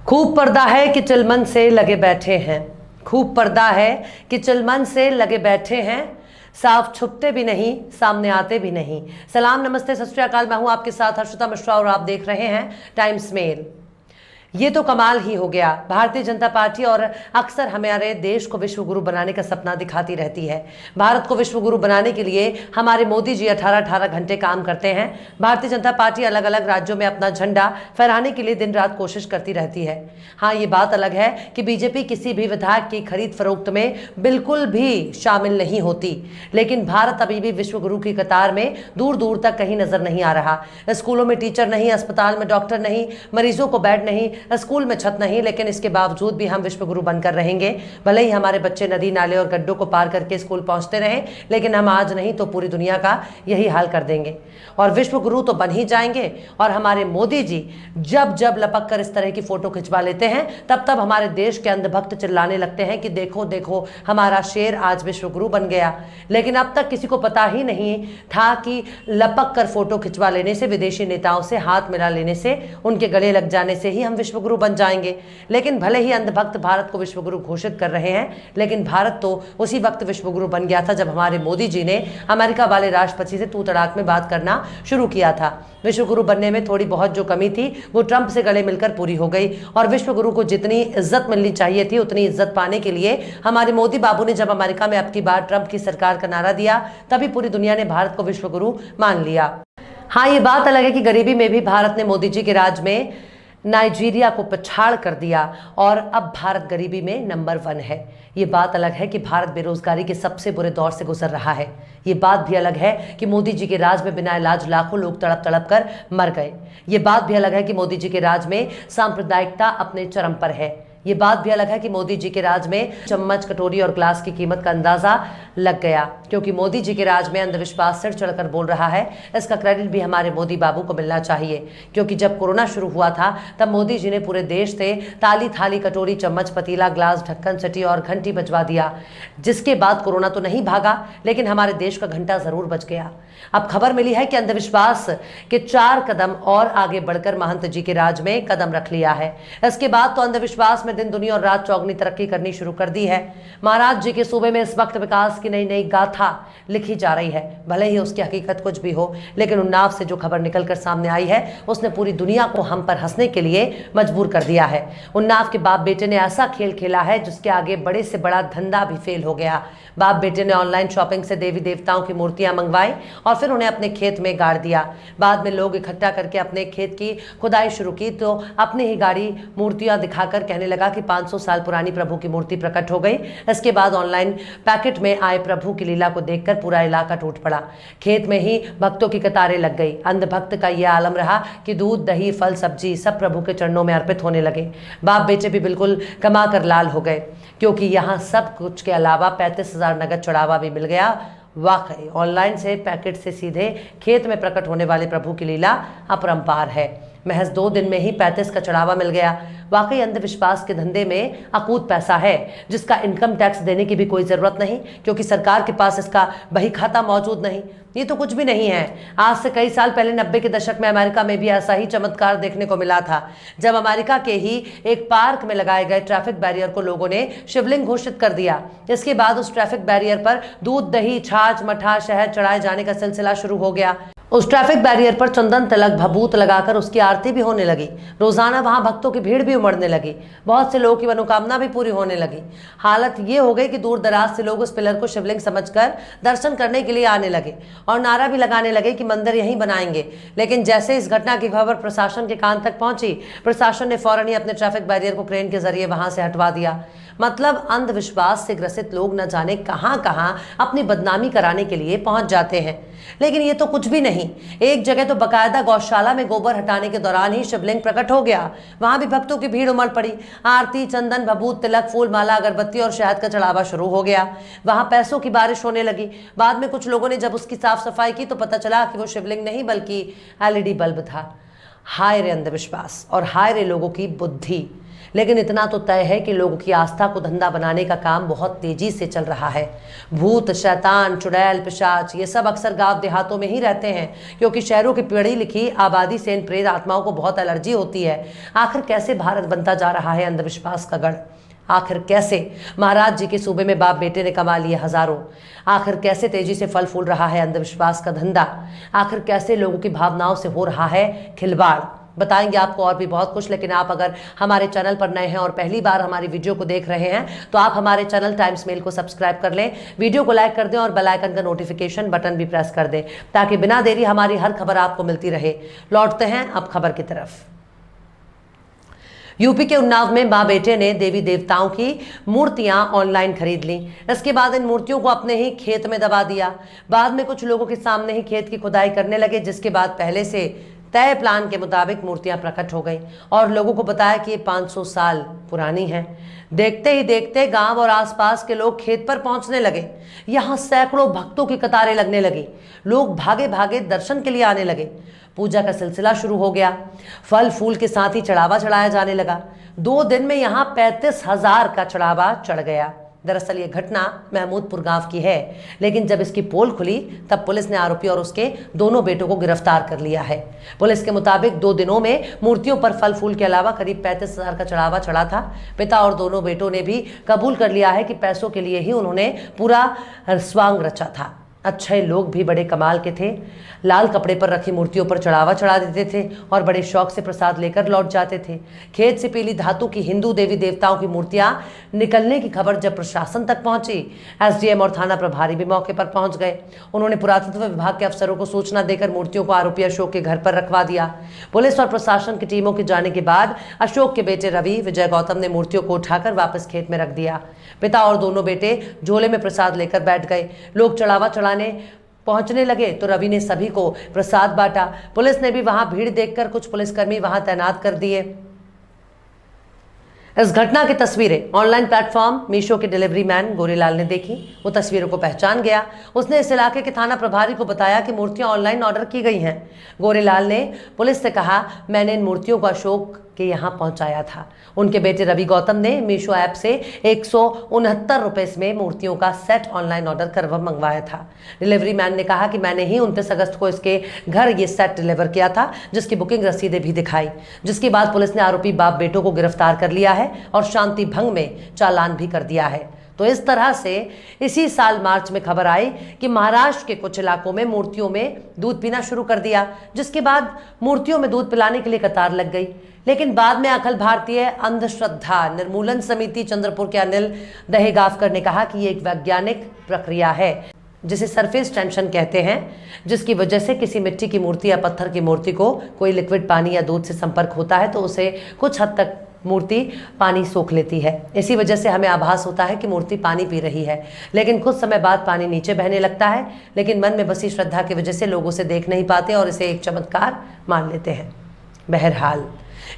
खूब पर्दा है कि चिलमन से लगे बैठे हैं। खूब पर्दा है कि चिलमन से लगे बैठे हैं। साफ छुपते भी नहीं, सामने आते भी नहीं। सलाम, नमस्ते, सत श्री अकाल। मैं हूं आपके साथ हर्षिता मिश्रा और आप देख रहे हैं टाइम्स मेल। ये तो कमाल ही हो गया। भारतीय जनता पार्टी और अक्सर हमारे देश को विश्व गुरु बनाने का सपना दिखाती रहती है। भारत को विश्व गुरु बनाने के लिए हमारे मोदी जी 18-18 घंटे काम करते हैं। भारतीय जनता पार्टी अलग अलग राज्यों में अपना झंडा फहराने के लिए दिन रात कोशिश करती रहती है। हाँ, ये बात अलग है कि बीजेपी किसी भी विधायक की खरीद फरोख्त में बिल्कुल भी शामिल नहीं होती, लेकिन भारत अभी भी विश्व गुरु की कतार में दूर दूर तक कहीं नजर नहीं आ रहा। स्कूलों में टीचर नहीं, अस्पताल में डॉक्टर नहीं, मरीजों को बेड नहीं, स्कूल में छत नहीं, लेकिन इसके बावजूद भी हम विश्व गुरु बनकर रहेंगे। भले ही हमारे बच्चे नदी नाले और गड्ढों को पार करके स्कूल पहुंचते रहें, लेकिन हम आज नहीं तो पूरी दुनिया का यही हाल कर देंगे और विश्व गुरु तो बन ही जाएंगे। और हमारे मोदी जी जब जब लपक कर इस तरह की फोटो खिंचवा लेते हैं, तब तब हमारे देश के अंधभक्त चिल्लाने लगते हैं कि देखो देखो, हमारा शेर आज विश्व गुरु बन गया। लेकिन अब तक किसी को पता ही नहीं था कि लपक कर फोटो खिंचवा लेने से, विदेशी नेताओं से हाथ मिला लेने से, उनके गले लग जाने से ही हम विश्व गुरु बन जाएंगे। लेकिन भले ही अंधभक्त भारत को विश्व गुरु घोषित कर रहे हैं, लेकिन भारत तो उसी वक्त विश्व गुरु बन गया था जब हमारे मोदी जी ने अमेरिका वाले राष्ट्रपति से तू तड़ाक में बात करना शुरू किया था। विश्व गुरु बनने में थोड़ी बहुत जो कमी थी वो ट्रंप से गले मिलकर पूरी हो गई और विश्व गुरु को जितनी इज्जत मिलनी चाहिए थी उतनी इज्जत पाने के लिए हमारे मोदी बाबू ने जब अमेरिका में अब की बार ट्रंप की सरकार का नारा दिया, तभी पूरी दुनिया ने भारत को विश्व गुरु मान लिया। हाँ, ये बात अलग है कि गरीबी में भी भारत ने मोदी जी के राज में नाइजीरिया को पछाड़ कर दिया और अब भारत गरीबी में नंबर 1 है। ये बात अलग है कि भारत बेरोजगारी के सबसे बुरे दौर से गुजर रहा है। ये बात भी अलग है कि मोदी जी के राज में बिना इलाज लाखों लोग तड़प तड़प कर मर गए। ये बात भी अलग है कि मोदी जी के राज में सांप्रदायिकता अपने चरम पर है। ये बात भी अलग है कि मोदी जी के राज में चम्मच, कटोरी और ग्लास की कीमत का अंदाजा लग गया, क्योंकि मोदी जी के राज में अंधविश्वास सिर चढ़कर बोल रहा है। इसका क्रेडिट भी हमारे मोदी बाबू को मिलना चाहिए, क्योंकि जब कोरोना शुरू हुआ था तब मोदी जी ने पूरे देश से ताली, थाली, कटोरी, चम्मच, पतीला, ग्लास, ढक्कन, सटी और घंटी बजवा दिया, जिसके बाद कोरोना तो नहीं भागा, लेकिन हमारे देश का घंटा जरूर बज गया। अब खबर मिली है कि अंधविश्वास के 4 कदम और आगे बढ़कर महंत जी के राज में कदम रख लिया है। इसके बाद तो अंधविश्वास में दिन दुनिया और रात चौगनी तरक्की करनी शुरू कर दी है। महाराज जी के सूबे में इस वक्त विकास की नई नई गाथा लिखी जा रही है। भले ही उसकी हकीकत कुछ भी हो, लेकिन उन्नाव से जो खबर निकलकर सामने आई है उसने पूरी दुनिया को हम पर हंसने के लिए मजबूर कर दिया है। उन्नाव के बाप बेटे ने ऐसा खेल खेला है जिसके आगे बड़े से बड़ा धंधा भी फेल हो गया। बाप बेटे ने ऑनलाइन शॉपिंग से देवी देवताओं की मूर्तियां मंगवाई और फिर उन्हें अपने खेत में गाड़ दिया। बाद में लोग इकट्ठा करके अपने खेत की खुदाई शुरू की तो अपनी ही गाड़ी मूर्तियां दिखाकर कहने लगा कि 500 साल पुरानी प्रभु की मूर्ति प्रकट हो गई। इसके बाद ऑनलाइन पैकेट में आए प्रभु की लीला को देखकर पूरा इलाका टूट पड़ा। खेत में ही भक्तों की कतारें लग गई। अंधभक्त का यह आलम रहा कि दूध, दही, फल, सब्जी सब प्रभु के चरणों में अर्पित होने लगे। बाप बेटे भी बिल्कुल कमा कर लाल हो गए, क्योंकि यहाँ सब कुछ के अलावा 35,000 नगद चढ़ावा भी मिल गया। वाकई ऑनलाइन से पैकेट से सीधे खेत में प्रकट होने वाले प्रभु की लीला अपरंपार है। महज 2 दिन में ही 35 का चढ़ावा मिल गया। वाकई अंधविश्वास के धंधे में अकूत पैसा है, जिसका इनकम टैक्स देने की भी कोई जरूरत नहीं, क्योंकि सरकार के पास इसका बही खाता मौजूद नहीं। ये तो कुछ भी नहीं है। आज से कई साल पहले 90 के दशक में अमेरिका में भी ऐसा ही चमत्कार देखने को मिला था, जब अमेरिका के ही एक पार्क में लगाए गए ट्रैफिक बैरियर को लोगों ने शिवलिंग घोषित कर दिया। इसके बाद उस ट्रैफिक बैरियर पर दूध, दही, छाछ, मठा, शहद चढ़ाए जाने का सिलसिला शुरू हो गया। उस ट्रैफिक बैरियर पर चंदन, तिलक, भभूत लगाकर उसकी आरती भी होने लगी। रोजाना वहां भक्तों की भीड़ भी उमड़ने लगी। बहुत से लोगों की मनोकामना भी पूरी होने लगी। हालत ये हो गई कि दूर दराज से लोग उस पिलर को शिवलिंग समझकर दर्शन करने के लिए आने लगे और नारा भी लगाने लगे कि मंदिर यहीं बनाएंगे। लेकिन जैसे इस घटना की खबर प्रशासन के कान तक पहुंची, प्रशासन ने फौरन ही अपने ट्रैफिक बैरियर को क्रेन के जरिए वहां से हटवा दिया। मतलब अंधविश्वास से ग्रसित लोग न जाने कहां कहां अपनी बदनामी कराने के लिए पहुंच जाते हैं। लेकिन ये तो कुछ भी नहीं। एक जगह तो बकायदा गौशाला में गोबर हटाने के दौरान ही शिवलिंग प्रकट हो गया। वहां भी भक्तों की भीड़ उमड़ पड़ी। आरती, चंदन, भभूत, तिलक, फूल माला, अगरबत्ती और शहद का चढ़ावा शुरू हो गया। वहां पैसों की बारिश होने लगी। बाद में कुछ लोगों ने जब उसकी साफ सफाई की तो पता चला कि वो शिवलिंग नहीं बल्कि LED बल्ब था। हाय रे अंधविश्वास और हाय रे लोगों की बुद्धि। लेकिन इतना तो तय है कि लोगों की आस्था को धंधा बनाने का काम बहुत तेजी से चल रहा है। भूत, शैतान, चुड़ैल, पिशाच ये सब अक्सर गांव देहातों में ही रहते हैं, क्योंकि शहरों की पढ़ी लिखी आबादी से इन प्रेत आत्माओं को बहुत एलर्जी होती है। आखिर कैसे भारत बनता जा रहा है अंधविश्वास का गढ़? आखिर कैसे महाराज जी के सूबे में बाप बेटे ने कमा लिए हजारों? आखिर कैसे तेजी से फल फूल रहा है अंधविश्वास का धंधा? आखिर कैसे लोगों की भावनाओं से हो रहा है खिलवाड़? बताएंगे आपको और भी बहुत कुछ। लेकिन आप अगर हमारे चैनल पर नए हैं और पहली बार हमारी वीडियो को देख रहे हैं तो आप हमारे चैनल टाइम्स मेल को सब्सक्राइब कर लें, वीडियो को लाइक कर दें और बेल आइकन का नोटिफिकेशन बटन भी प्रेस कर दें, ताकि बिना देरी हमारी हर खबर आपको मिलती रहे। लौटते हैं अब खबर की तरफ। यूपी के उन्नाव में मां बेटे ने देवी देवताओं की मूर्तियां ऑनलाइन खरीद ली। इसके बाद इन मूर्तियों को अपने ही खेत में दबा दिया। बाद में कुछ लोगों के सामने ही खेत की खुदाई करने लगे, जिसके बाद पहले से तय प्लान के मुताबिक मूर्तियां प्रकट हो गई और लोगों को बताया कि ये 500 साल पुरानी हैं। देखते ही देखते गांव और आसपास के लोग खेत पर पहुंचने लगे। यहां सैकड़ों भक्तों की कतारें लगने लगी। लोग भागे भागे दर्शन के लिए आने लगे। पूजा का सिलसिला शुरू हो गया। फल फूल के साथ ही चढ़ावा चढ़ाया जाने लगा। 2 दिन में यहाँ 35,000 का चढ़ावा चढ़ गया। दरअसल ये घटना महमूदपुर गांव की है, लेकिन जब इसकी पोल खुली तब पुलिस ने आरोपी और उसके दोनों बेटों को गिरफ्तार कर लिया है। पुलिस के मुताबिक 2 दिनों में मूर्तियों पर फल फूल के अलावा करीब 35,000 का चढ़ावा चढ़ा था। पिता और दोनों बेटों ने भी कबूल कर लिया है कि पैसों के लिए ही उन्होंने पूरा स्वांग रचा था। अच्छे लोग भी बड़े कमाल के थे। लाल कपड़े पर रखी मूर्तियों पर चढ़ावा चढ़ा देते थे और बड़े शौक से प्रसाद लेकर लौट जाते थे। खेत से पीली धातु की हिंदू देवी देवताओं की मूर्तियां निकलने की खबर जब प्रशासन तक पहुंची, एसडीएम और थाना प्रभारी भी मौके पर पहुंच गए। उन्होंने पुरातत्व विभाग के अफसरों को सूचना देकर मूर्तियों को आरोपी अशोक के घर पर रखवा दिया। पुलिस और प्रशासन की टीमों के जाने के बाद अशोक के बेटे रवि विजय गौतम ने मूर्तियों को उठाकर वापस खेत में रख दिया। पिता और दोनों बेटे झोले में प्रसाद लेकर बैठ गए। लोग चढ़ावा चढ़ाने पहुंचने लगे तो रवि ने सभी को प्रसाद बांटा। पुलिस ने भी वहां भीड़ देखकर कुछ पुलिसकर्मी वहां तैनात कर दिए। इस घटना की तस्वीरें ऑनलाइन प्लेटफॉर्म मीशो के डिलीवरी मैन गोरेलाल ने देखी। वो तस्वीरों को पहचान गया। उसने इस इलाके के थाना प्रभारी को बताया कि मूर्तियां ऑनलाइन ऑर्डर की गई हैं। गोरेलाल ने पुलिस से कहा, मैंने इन मूर्तियों को अशोक के यहाँ पहुंचाया था। उनके बेटे रवि गौतम ने मीशो ऐप से 169 रुपए में मूर्तियों का सेट ऑनलाइन ऑर्डर कर मंगवाया था। डिलीवरी मैन ने कहा कि मैंने ही 29 अगस्त को इसके घर ये सेट डिलीवर किया था, जिसकी बुकिंग रसीदें भी दिखाई। जिसके बाद पुलिस ने आरोपी बाप बेटों को गिरफ्तार कर लिया है और शांति भंग में चालान भी कर दिया है। तो इस तरह से इसी साल मार्च में खबर आई कि महाराष्ट्र के कुछ इलाकों में मूर्तियों में दूध पीना शुरू कर दिया, जिसके बाद मूर्तियों में दूध पिलाने के लिए कतार लग गई। लेकिन बाद में अखिल भारतीय अंधश्रद्धा निर्मूलन समिति चंद्रपुर के अनिल दहेगावकर ने कहा कि ये एक वैज्ञानिक प्रक्रिया है जिसे सरफेस टेंशन कहते हैं, जिसकी वजह से किसी मिट्टी की मूर्ति या पत्थर की मूर्ति को कोई लिक्विड पानी या दूध से संपर्क होता है तो उसे कुछ हद तक मूर्ति पानी सोख लेती है। इसी वजह से हमें आभास होता है कि मूर्ति पानी पी रही है, लेकिन कुछ समय बाद पानी नीचे बहने लगता है। लेकिन मन में बसी श्रद्धा की वजह से लोग उसे देख नहीं पाते और इसे एक चमत्कार मान लेते हैं। बहरहाल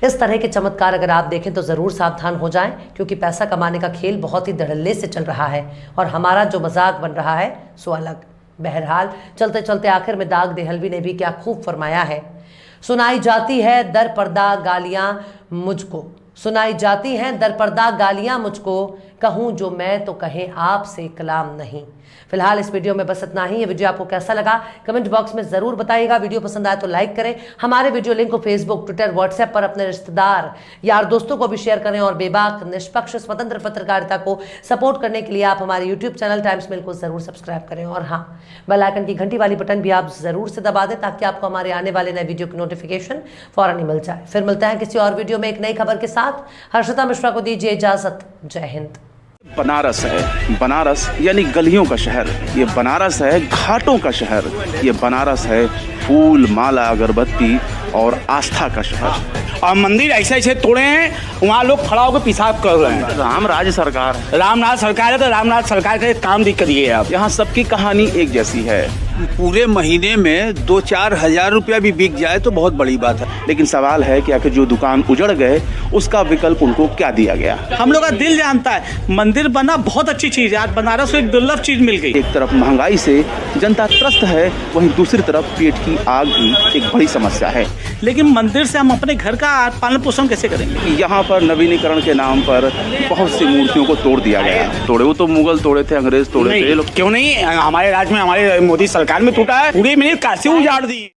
इस तरह के चमत्कार अगर आप देखें तो ज़रूर सावधान हो जाएं, क्योंकि पैसा कमाने का खेल बहुत ही धड़ल्ले से चल रहा है और हमारा जो मजाक बन रहा है सो अलग। बहरहाल चलते चलते आखिर में दाग देहलवी ने भी क्या खूब फरमाया है। सुनाई जाती है दर पर्दा गालियां मुझको, सुनाई जाती हैं दर पर्दा गालियां मुझको, कहूं जो मैं तो कहें आपसे कलाम नहीं। फिलहाल इस वीडियो में बस इतना ही। ये वीडियो आपको कैसा लगा कमेंट बॉक्स में जरूर बताइएगा। वीडियो पसंद आए तो लाइक करें। हमारे वीडियो लिंक को फेसबुक, ट्विटर, व्हाट्सएप पर अपने रिश्तेदार, यार, दोस्तों को भी शेयर करें और बेबाक, निष्पक्ष, स्वतंत्र पत्रकारिता को सपोर्ट करने के लिए आप हमारे यूट्यूब चैनल टाइम्स मेल को जरूर सब्सक्राइब करें। और हाँ, बेल आइकन की घंटी वाली बटन भी आप जरूर से दबा दें ताकि आपको हमारे आने वाले नए वीडियो की नोटिफिकेशन फौरन ही मिल जाए। फिर मिलते हैं किसी और वीडियो में एक नई खबर के साथ। हर्षिता मिश्रा को दीजिए इजाजत। जय हिंद। बनारस है, बनारस यानी गलियों का शहर। ये बनारस है घाटों का शहर। ये बनारस है फूल, माला, अगरबत्ती और आस्था का शहर। और मंदिर ऐसे ऐसे तोड़े हैं, वहाँ लोग खड़ा होकर पेशाब कर रहे हैं। रामराज सरकार, रामनाथ सरकार है तो रामनाथ सरकार का काम दिक्कत ये है। आप यहाँ सबकी कहानी एक जैसी है। पूरे महीने में 2-4 हजार रुपया भी बिक जाए तो बहुत बड़ी बात है। लेकिन सवाल है कि आखिर जो दुकान उजड़ गए उसका विकल्प उनको क्या दिया गया। हम लोग का दिल जानता है मंदिर बना बहुत अच्छी चीज है। आज बनारस को एक दुर्लभ चीज मिल गई। एक तरफ महंगाई से जनता त्रस्त है, वहीं दूसरी तरफ पेट की आग भी एक बड़ी समस्या है। लेकिन मंदिर से हम अपने घर का पालन पोषण कैसे करेंगे? यहाँ पर नवीनीकरण के नाम पर बहुत सी मूर्तियों को तोड़ दिया गया। तोड़े, वो तो मुगल तोड़े थे, अंग्रेज तोड़े थे, ये लोग क्यों नहीं, हमारे राज्य में हमारे मोदी सरकार में टूटा है, पूरे मैंने काशी उजाड़ दी।